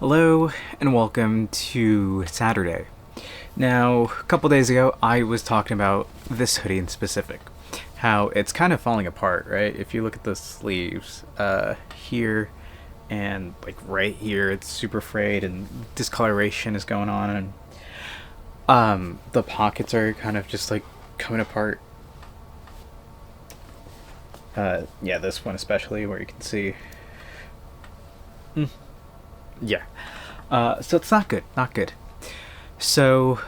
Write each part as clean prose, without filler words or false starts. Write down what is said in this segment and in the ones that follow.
Hello and welcome to Saturday. Now, a couple days ago, I was talking about this hoodie in specific, how it's kind of falling apart, right? If you look at the sleeves, here and like right here, it's super frayed and discoloration is going on, and the pockets are kind of just like coming apart. Yeah, this one especially, where you can see. Yeah. So it's not good. Not good. So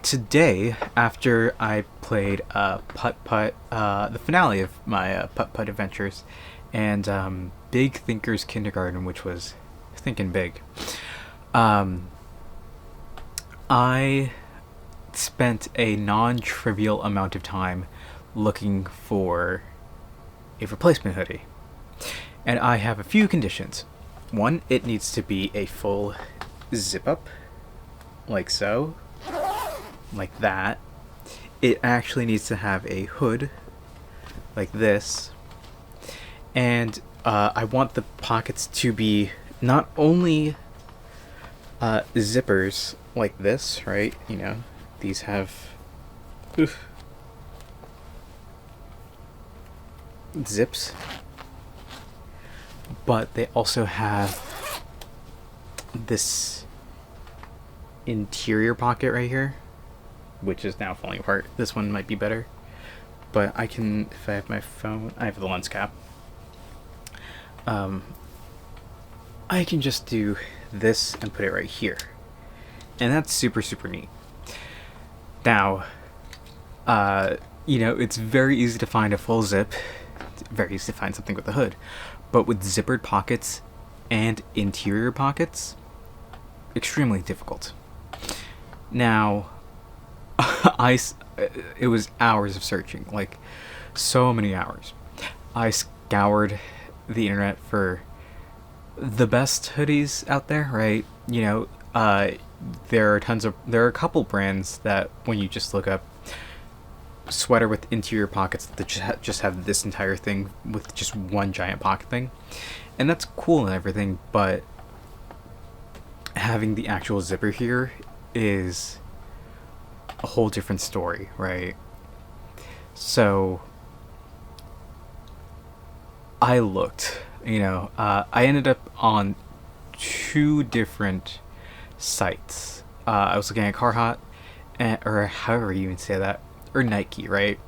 today, after I played Putt Putt, the finale of my Putt Putt adventures, and Big Thinker's Kindergarten, which was thinking big, I spent a non-trivial amount of time looking for a replacement hoodie. And I have a few conditions. One, it needs to be a full zip up, like so, like that. It actually needs to have a hood, like this. And I want the pockets to be not only zippers like this, right? You know, these have zips, but they also have this interior pocket right here, which is now falling apart. This one might be better, but I can, if I have my phone, I have the lens cap. I can just do this and put it right here, and that's super neat. Now, it's very easy to find a full zip. It's very easy to find something with a hood. But with zippered pockets and interior pockets, extremely difficult. Now, it was hours of searching, like so many hours. I scoured the internet for the best hoodies out there, right? There are a couple brands that when you just look up sweater with interior pockets that just have this entire thing with just one giant pocket thing, and that's cool and everything, but having the actual zipper here is a whole different story, right? So I looked, I ended up on two different sites. I was looking at Carhartt, or however you even say that, or Nike, right?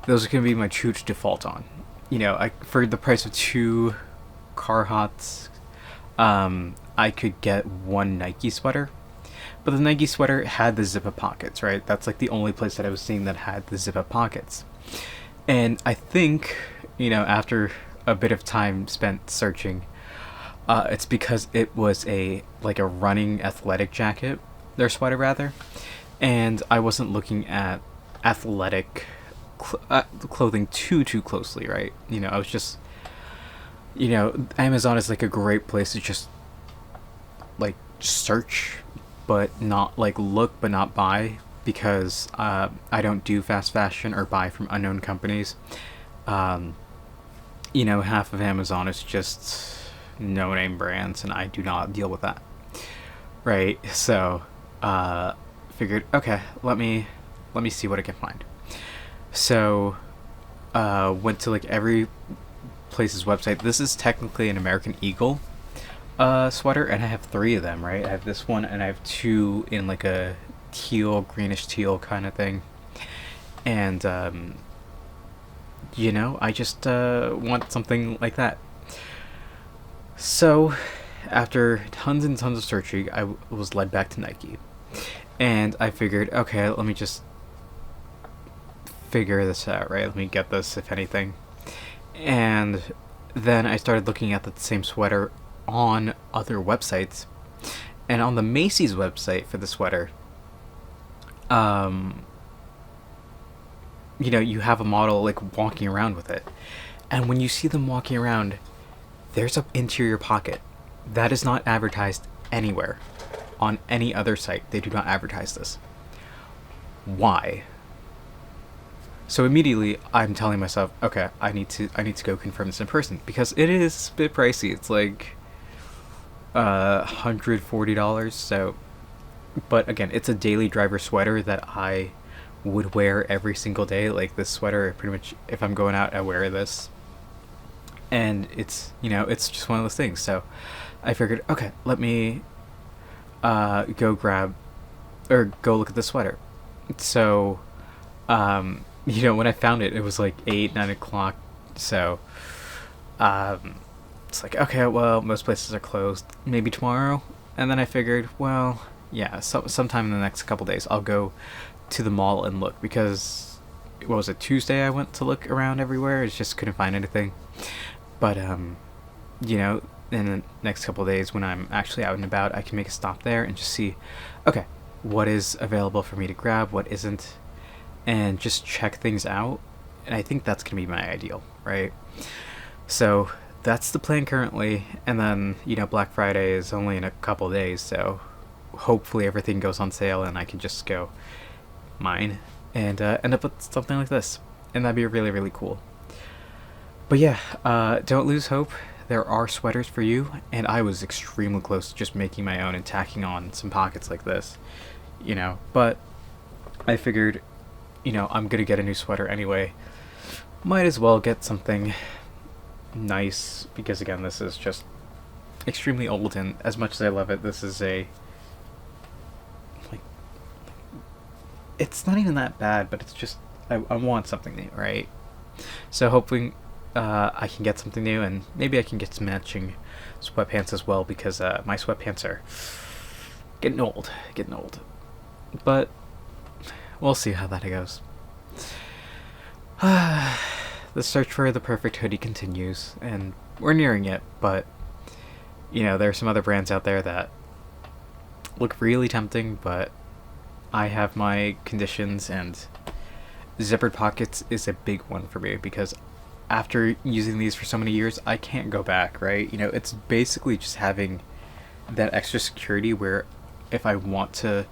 Those are going to be my two to default on. For the price of two Carhartts, I could get one Nike sweater. But the Nike sweater had the zip-up pockets, right? That's like the only place that I was seeing that had the zip-up pockets. And I think, after a bit of time spent searching, it's because it was a running athletic jacket, their sweater rather, and I wasn't looking at athletic clothing too closely, right? I was just, Amazon is like a great place to just like search, but not like look, but not buy, because I don't do fast fashion or buy from unknown companies. Half of Amazon is just no-name brands, and I do not deal with that, right? So figured, okay, let me see what I can find. So went to like every place's website. This is technically an American Eagle sweater, and I have three of them, right? I have this one, and I have two in like a greenish teal kind of thing. And I just want something like that. So after tons and tons of searching, I was led back to Nike, and I figured, okay, let me just figure this out, right? Let me get this, if anything. And then I started looking at the same sweater on other websites, and on the Macy's website for the sweater, you have a model like walking around with it, and when you see them walking around, there's an interior pocket that is not advertised anywhere on any other site. They do not advertise this. Why? So immediately I'm telling myself, okay, I need to go confirm this in person, because it is a bit pricey. It's like $140. So, but again, it's a daily driver sweater that I would wear every single day. Like this sweater, pretty much, if I'm going out, I wear this. And it's, it's just one of those things. So I figured, okay, let me go grab or go look at the sweater. So, when I found it, it was like 8, 9 o'clock. So, it's like, okay, well, most places are closed. Maybe tomorrow. And then I figured, well, yeah, sometime in the next couple days, I'll go to the mall and look, because what was it, Tuesday I went to look around everywhere. I just couldn't find anything. But in the next couple of days when I'm actually out and about, I can make a stop there and just see, okay, what is available for me to grab, what isn't, and just check things out. And I think that's gonna be my ideal, right? So that's the plan currently. And then Black Friday is only in a couple of days, so hopefully everything goes on sale and I can just go mine and end up with something like this, and that'd be really, really cool. But yeah, don't lose hope. There are sweaters for you, and I was extremely close to just making my own and tacking on some pockets like this, but I figured, I'm gonna get a new sweater anyway. Might as well get something nice, because again, this is just extremely old, and as much as I love it, this is it's not even that bad, but it's just, I want something new, right? So hopefully I can get something new, and maybe I can get some matching sweatpants as well, because my sweatpants are getting old. But we'll see how that goes. The search for the perfect hoodie continues, and we're nearing it, but there are some other brands out there that look really tempting, but I have my conditions, and zippered pockets is a big one for me, because after using these for so many years, I can't go back, right? It's basically just having that extra security where if I want to,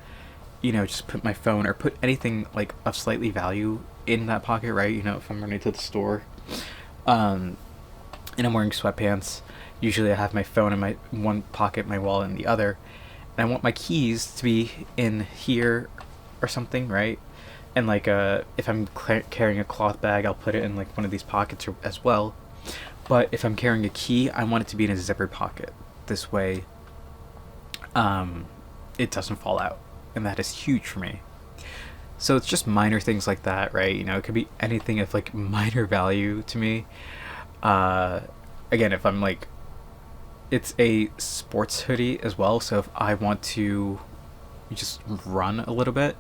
just put my phone or put anything like of slightly value in that pocket, right? If I'm running to the store, and I'm wearing sweatpants, usually I have my phone in my one pocket, my wallet in the other, and I want my keys to be in here or something, right? And like if I'm carrying a cloth bag, I'll put it in like one of these pockets as well. But if I'm carrying a key, I want it to be in a zippered pocket. This way it doesn't fall out, and that is huge for me. So it's just minor things like that, right? It could be anything of like minor value to me. Again, if I'm like, it's a sports hoodie as well, so if I want to just run a little bit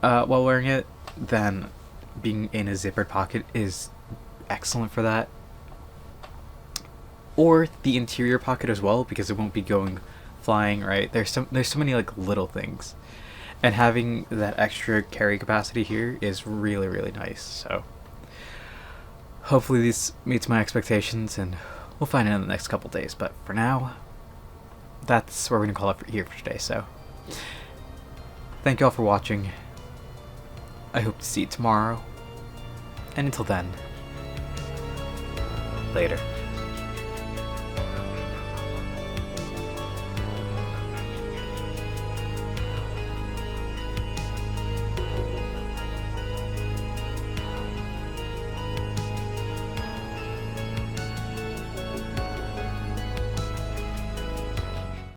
while wearing it, then being in a zippered pocket is excellent for that. Or the interior pocket as well, because it won't be going flying, right? There's so many like little things, and having that extra carry capacity here is really, really nice. So hopefully this meets my expectations, and we'll find out in the next couple days. But for now, that's where we're gonna call it here for today. So thank you all for watching. I hope to see you tomorrow, and until then, later.